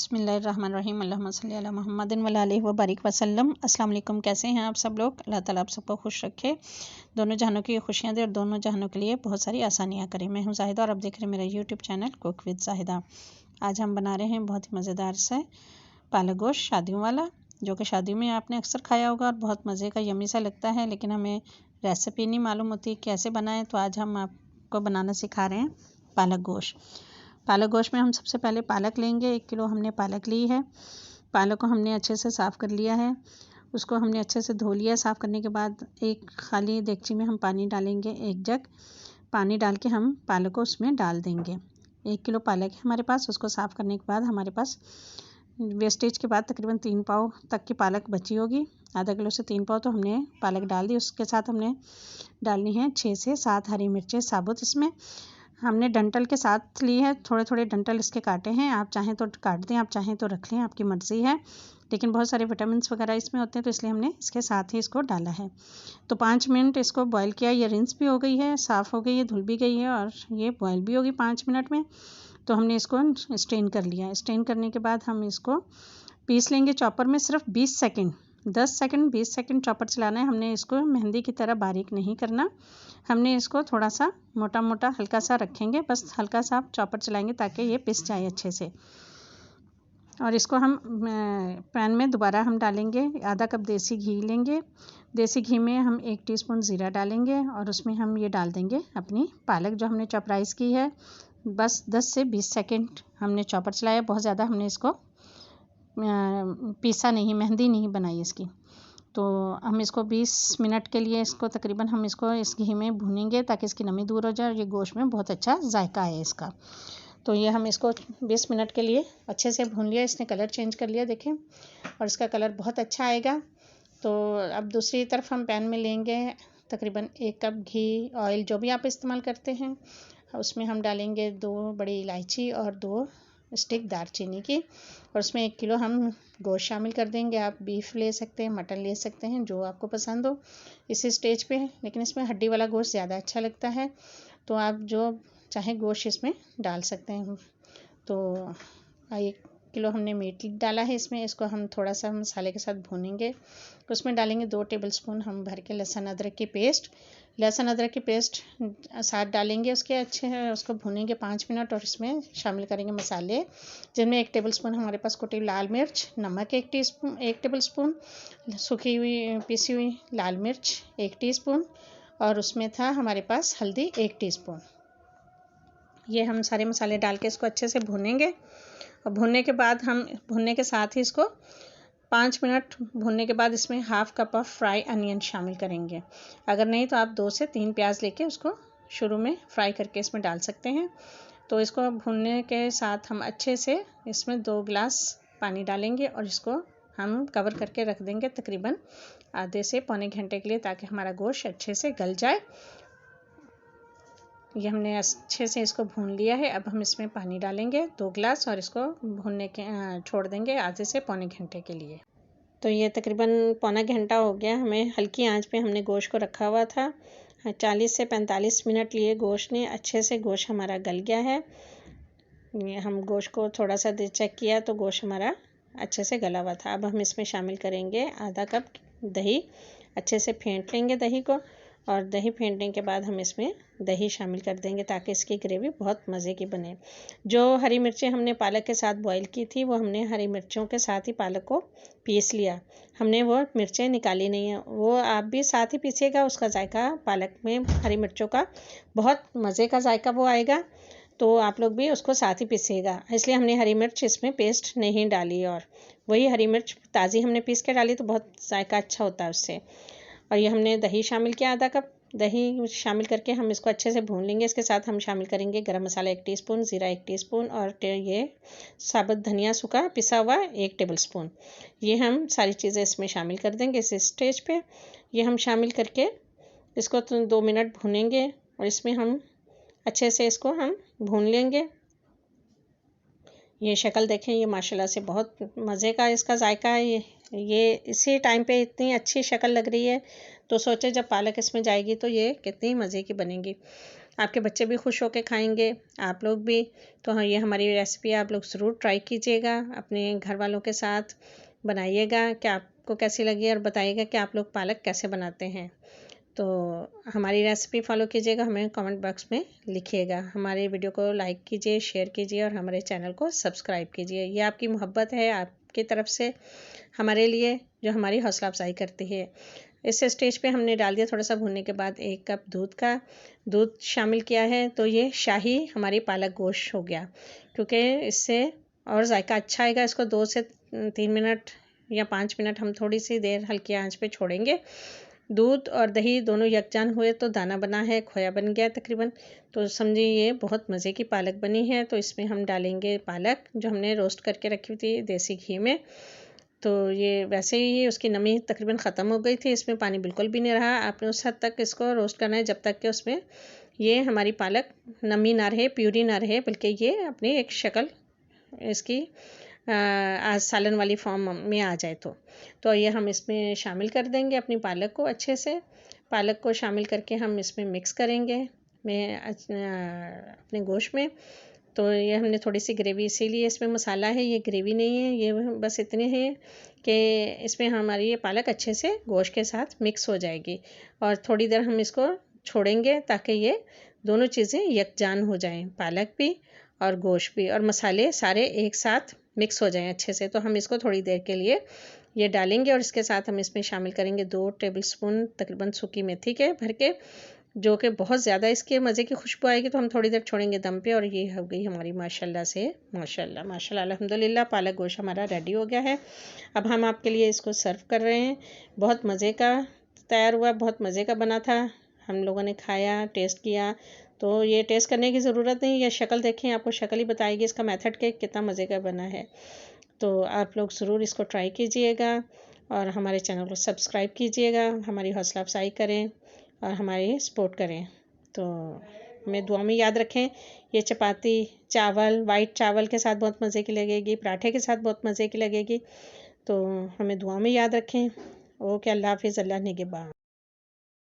बिस्मिल्लाहिर्रहमानिर्रहीम अल्लाहुम्मा सल्ली अला मुहम्मदिन व आलिहि व बारिक वसल्लम। अस्सलाम वालेकुम। कैसे हैं आप सब लोग? अल्लाह ताला आप सबको खुश रखे, दोनों जहानों की खुशियाँ दे और दोनों जहानों के लिए बहुत सारी आसानियाँ करें। मैं हूँ जाहिदा और आप देख रहे हैं मेरा YouTube channel cook with Zahida. आज हम बना रहे हैं बहुत ही मज़ेदार से पालक गोश्त शादियों वाला, जो कि शादियों में आपने अक्सर खाया होगा और बहुत मज़े का यम्मी सा लगता है, लेकिन हमें रेसिपी नहीं मालूम होती कैसे बनाएं। तो आज हम आपको बनाना सिखा रहे हैं पालक गोश्त। पालक गोश्त में हम सबसे पहले पालक लेंगे। 1 किलो हमने पालक ली है। पालक को हमने अच्छे से साफ़ कर लिया है, उसको हमने अच्छे से धो लिया। साफ़ करने के बाद एक खाली देगची में हम पानी डालेंगे, 1 जग पानी डाल के हम पालक को उसमें डाल देंगे। 1 किलो पालक है हमारे पास। उसको साफ़ करने के बाद हमारे पास वेस्टेज के बाद तकरीबन 3 पाव तक की पालक बची होगी। आधा किलो से 3 पाव तो हमने पालक डाल दी। उसके साथ हमने डालनी है 6 से 7 हरी मिर्चें साबुत। इसमें हमने डंठल के साथ ली है, थोड़े थोड़े डंठल इसके काटे हैं। आप चाहें तो काट दें, आप चाहें तो रख लें, आपकी मर्ज़ी है, लेकिन बहुत सारे विटामिन वगैरह इसमें होते हैं तो इसलिए हमने इसके साथ ही इसको डाला है। तो 5 मिनट इसको बॉईल किया। ये रिंस भी हो गई है, साफ़ हो गई है, धुल भी गई है और ये बॉईल भी होगी 5 मिनट में। तो हमने इसको स्ट्रेन कर लिया। स्ट्रेन करने के बाद हम इसको पीस लेंगे चॉपर में। सिर्फ 20 सेकेंड 10 सेकंड 20 सेकंड चॉपर चलाना है। हमने इसको मेहंदी की तरह बारीक नहीं करना। हमने इसको थोड़ा सा मोटा मोटा हल्का सा रखेंगे, बस हल्का सा चॉपर चलाएंगे ताकि ये पिस जाए अच्छे से। और इसको हम पैन में दोबारा हम डालेंगे। आधा कप देसी घी लेंगे। देसी घी में हम 1 टीस्पून ज़ीरा डालेंगे और उसमें हम ये डाल देंगे अपनी पालक जो हमने चॉपराइज़ की है। बस 10 से 20 सेकंड हमने चॉपर चलाया, बहुत ज़्यादा हमने इसको पीसा नहीं, मेहंदी नहीं बनाई इसकी। तो हम इसको 20 मिनट के लिए इसको तकरीबन हम इसको इस घी में भूनेंगे ताकि इसकी नमी दूर हो जाए और ये गोश्त में बहुत अच्छा जायका आए इसका। तो ये हम इसको 20 मिनट के लिए अच्छे से भून लिया। इसने कलर चेंज कर लिया, देखें, और इसका कलर बहुत अच्छा आएगा। तो अब दूसरी तरफ हम पैन में लेंगे तकरीबन 1 कप घी, ऑयल जो भी आप इस्तेमाल करते हैं। उसमें हम डालेंगे 2 बड़ी इलायची और 2 स्टिक दारचीनी की, और उसमें 1 किलो हम गोश्त शामिल कर देंगे। आप बीफ ले सकते हैं, मटन ले सकते हैं, जो आपको पसंद हो इसी स्टेज पे, लेकिन इसमें हड्डी वाला गोश्त ज़्यादा अच्छा लगता है, तो आप जो चाहे गोश्त इसमें डाल सकते हैं। तो 1 किलो हमने मीट डाला है इसमें। इसको हम थोड़ा सा मसाले के साथ भूनेंगे। उसमें डालेंगे 2 टेबलस्पून हम भर के लहसुन अदरक की पेस्ट। लहसुन अदरक की पेस्ट साथ डालेंगे उसके, अच्छे हैं उसको भूनेंगे 5 मिनट। और इसमें शामिल करेंगे मसाले, जिनमें 1 टेबलस्पून हमारे पास कुटी लाल मिर्च, नमक 1 टेबलस्पून, सूखी हुई पीसी हुई लाल मिर्च 1 टीस्पून, और उसमें था हमारे पास हल्दी 1 टीस्पून। ये हम सारे मसाले डाल के इसको अच्छे से भूनेंगे। और भूनने के बाद हम भूनने के साथ ही इसको 5 मिनट भूनने के बाद इसमें half cup of fry onion शामिल करेंगे। अगर नहीं तो आप 2 से 3 प्याज लेके उसको शुरू में फ्राई करके इसमें डाल सकते हैं। तो इसको भूनने के साथ हम अच्छे से इसमें 2 गिलास पानी डालेंगे और इसको हम कवर करके रख देंगे तकरीबन आधे से पौने घंटे के लिए, ताकि हमारा गोश्त अच्छे से गल जाए। ये हमने अच्छे से इसको भून लिया है। अब हम इसमें पानी डालेंगे 2 गिलास और इसको भूनने के छोड़ देंगे आधे से पौने घंटे के लिए। तो ये तकरीबन पौना घंटा हो गया। हमें हल्की आंच पे हमने गोश्त को रखा हुआ था। 40 से 45 मिनट लिए गोश्त ने, अच्छे से गोश्त हमारा गल गया है। हम गोश्त को थोड़ा सा चेक किया तो गोश्त हमारा अच्छे से गला हुआ था। अब हम इसमें शामिल करेंगे आधा कप दही। अच्छे से फेंट लेंगे दही को, और दही फेंटने के बाद हम इसमें दही शामिल कर देंगे ताकि इसकी ग्रेवी बहुत मज़े की बने। जो हरी मिर्चें हमने पालक के साथ बॉईल की थी, वो हमने हरी मिर्चों के साथ ही पालक को पीस लिया। हमने वो मिर्चें निकाली नहीं है, वो आप भी साथ ही पीसिएगा। उसका जायका पालक में हरी मिर्चों का बहुत मज़े का जायका वो आएगा, तो आप लोग भी उसको साथ ही पीसिएगा। इसलिए हमने हरी मिर्च इसमें पेस्ट नहीं डाली, और वही हरी मिर्च ताज़ी हमने पीस के डाली तो बहुत जायका अच्छा होता है उससे। और ये हमने दही शामिल किया, आधा कप दही शामिल करके हम इसको अच्छे से भून लेंगे। इसके साथ हम शामिल करेंगे गरम मसाला 1 टीस्पून, ज़ीरा 1 टीस्पून, और ये साबुत धनिया सूखा पिसा हुआ 1 टेबलस्पून। ये हम सारी चीज़ें इसमें शामिल कर देंगे इस स्टेज पे। ये हम शामिल करके इसको 2 मिनट भूनेंगे और इसमें हम अच्छे से इसको हम भून लेंगे। ये शक्ल देखें, ये माशाल्लाह से बहुत मज़े का इसका जायका है। ये इसी टाइम पे इतनी अच्छी शक्ल लग रही है, तो सोचे जब पालक इसमें जाएगी तो ये कितनी मज़े की बनेगी। आपके बच्चे भी खुश होकर खाएंगे, आप लोग भी। तो हाँ, ये हमारी रेसिपी आप लोग ज़रूर ट्राई कीजिएगा, अपने घर वालों के साथ बनाइएगा कि आपको कैसी लगी, और बताइएगा कि आप लोग पालक कैसे बनाते हैं। तो हमारी रेसिपी फॉलो कीजिएगा, हमें कमेंट बॉक्स में लिखिएगा। हमारे वीडियो को लाइक कीजिए, शेयर कीजिए और हमारे चैनल को सब्सक्राइब कीजिए। ये आपकी मोहब्बत है आपकी तरफ से हमारे लिए, जो हमारी हौसला अफजाई करती है। इस स्टेज पे हमने डाल दिया थोड़ा सा भूनने के बाद 1 कप दूध शामिल किया है। तो ये शाही हमारी पालक गोश्त हो गया, क्योंकि इससे और जायका अच्छा आएगा। इसको 2 से 3 मिनट या 5 मिनट हम थोड़ी सी देर हल्की आंच पे छोड़ेंगे। दूध और दही दोनों यकजान हुए तो दाना बना है, खोया बन गया तकरीबन। तो समझिए ये बहुत मज़े की पालक बनी है। तो इसमें हम डालेंगे पालक जो हमने रोस्ट करके रखी हुई थी देसी घी में। तो ये वैसे ही उसकी नमी तकरीबन ख़त्म हो गई थी, इसमें पानी बिल्कुल भी नहीं रहा। आपने उस हद तक इसको रोस्ट करना है जब तक कि उसमें ये हमारी पालक नमी ना रहे, प्यूरी ना रहे, बल्कि ये अपनी एक शक्ल इसकी आज सालन वाली फॉर्म में आ जाए। तो ये हम इसमें शामिल कर देंगे अपनी पालक को। अच्छे से पालक को शामिल करके हम इसमें मिक्स करेंगे अपने गोश्त में। तो ये हमने थोड़ी सी ग्रेवी इसीलिए इसमें मसाला है, ये ग्रेवी नहीं है, ये बस इतने हैं कि इसमें हमारी ये पालक अच्छे से गोश्त के साथ मिक्स हो जाएगी। और थोड़ी देर हम इसको छोड़ेंगे ताकि ये दोनों चीज़ें यकजान हो जाएं, पालक भी और गोश्त भी, और मसाले सारे एक साथ मिक्स हो जाएं अच्छे से। तो हम इसको थोड़ी देर के लिए ये डालेंगे और इसके साथ हम इसमें शामिल करेंगे 2 टेबलस्पून तकरीबन सूखी मेथी के भर के, जो कि बहुत ज़्यादा इसके मज़े की खुशबू आएगी। तो हम थोड़ी देर छोड़ेंगे दम पे। और ये हो गई हमारी माशाल्लाह से माशाल्लाह अल्हम्दुलिल्लाह पालक गोश्त हमारा रेडी हो गया है। अब हम आपके लिए इसको सर्व कर रहे हैं। बहुत मज़े का तैयार हुआ, बहुत मज़े का बना था। हम लोगों ने खाया, टेस्ट किया। तो ये टेस्ट करने की ज़रूरत नहीं, ये शक्ल देखें, आपको शक्ल ही बताएगी इसका मेथड के कितना मज़े का बना है। तो आप लोग ज़रूर इसको ट्राई कीजिएगा और हमारे चैनल को सब्सक्राइब कीजिएगा, हमारी हौसला अफजाई करें और हमारी सपोर्ट करें। तो हमें दुआ में याद रखें। ये चपाती चावल, वाइट चावल के साथ बहुत मज़े की लगेगी, पराठे के साथ बहुत मज़े की लगेगी। तो हमें दुआ में याद रखें। ओके, अल्लाह हाफिज़, अल्लाह निगहबान।